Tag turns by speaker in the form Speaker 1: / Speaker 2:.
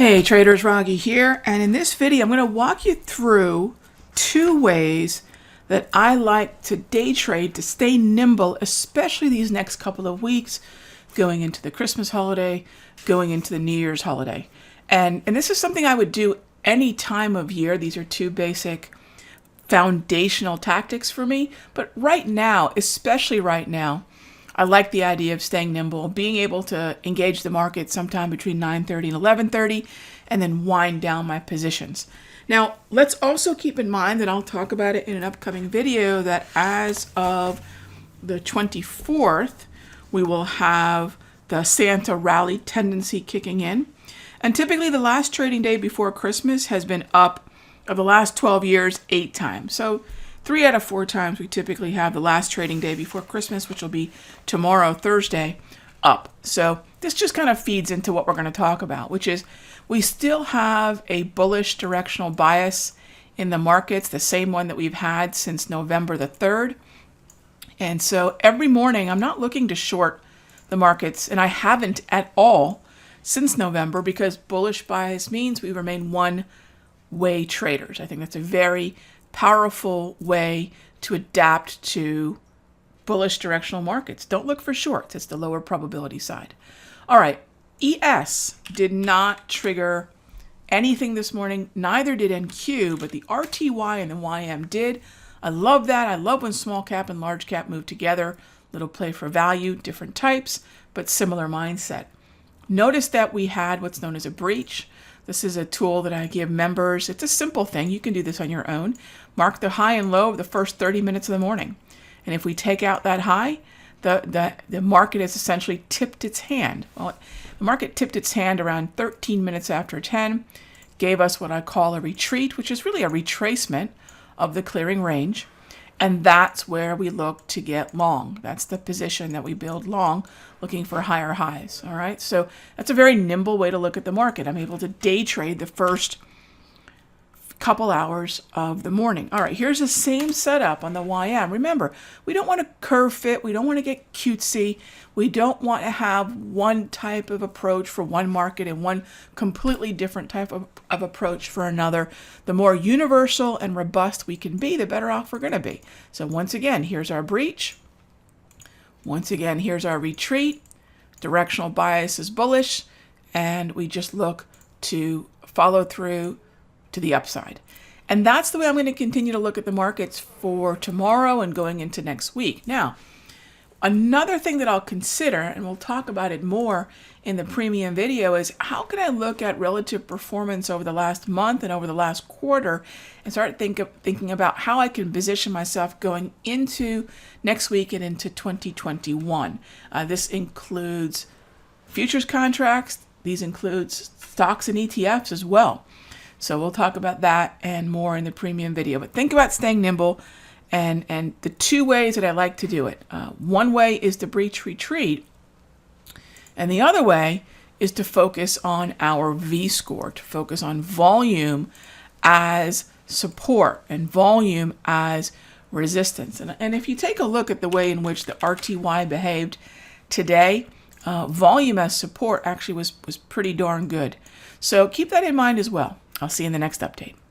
Speaker 1: Hey traders, Raghee here, and in this video I'm going to walk you through two ways that I like to day trade to stay nimble, especially these next couple of weeks going into the Christmas holiday, going into the New Year's holiday. And this is something I would do any time of year. These are two basic foundational tactics for me, but right now, especially right now, I like the idea of staying nimble, being able to engage the market sometime between 9:30 and 11:30, and then wind down my positions. Now, let's also keep in mind that I'll talk about it in an upcoming video that as of the 24th, we will have the Santa rally tendency kicking in. And typically the last trading day before Christmas has been up of the last 12 years 8 times. So 3 out of 4 times we typically have the last trading day before Christmas, which will be tomorrow, Thursday, up. So this just kind of feeds into what we're going to talk about, which is we still have a bullish directional bias in the markets, the same one that we've had since November the 3rd. And so every morning I'm not looking to short the markets, and I haven't at all since November, because bullish bias means we remain one-way traders. I think that's a very powerful way to adapt to bullish directional markets. Don't look for shorts. It's the lower probability side. All right. ES did not trigger anything this morning. Neither did NQ, but the RTY and the YM did. I love that. I love when small cap and large cap move together. Little play for value, different types, but similar mindset. Notice that we had what's known as a breach. This is a tool that I give members. It's a simple thing. You can do this on your own. Mark the high and low of the first 30 minutes of the morning. And if we take out that high, the market has essentially tipped its hand. Well, the market tipped its hand around 13 minutes after 10, gave us what I call a retreat, which is really a retracement of the clearing range. And that's where we look to get long. That's the position that we build long, looking for higher highs. All right. So that's a very nimble way to look at the market. I'm able to day trade the first couple hours of the morning. All right. Here's the same setup on the YM. Remember, we don't want to curve fit. We don't want to get cutesy. We don't want to have one type of approach for one market and one completely different type of approach for another. The more universal and robust we can be, the better off we're going to be. So once again, here's our breach. Once again, here's our retreat. Directional bias is bullish, and we just look to follow through to the upside. And that's the way I'm going to continue to look at the markets for tomorrow and going into next week. Now, another thing that I'll consider, and we'll talk about it more in the premium video, is how can I look at relative performance over the last month and over the last quarter and start thinking about how I can position myself going into next week and into 2021. This includes futures contracts. These includes stocks and ETFs as well. So we'll talk about that and more in the premium video. But think about staying nimble. And the two ways that I like to do it. One way is the breach retreat. And the other way is to focus on our V-score, to focus on volume as support and volume as resistance. And if you take a look at the way in which the RTY behaved today, volume as support actually was pretty darn good. So keep that in mind as well. I'll see you in the next update.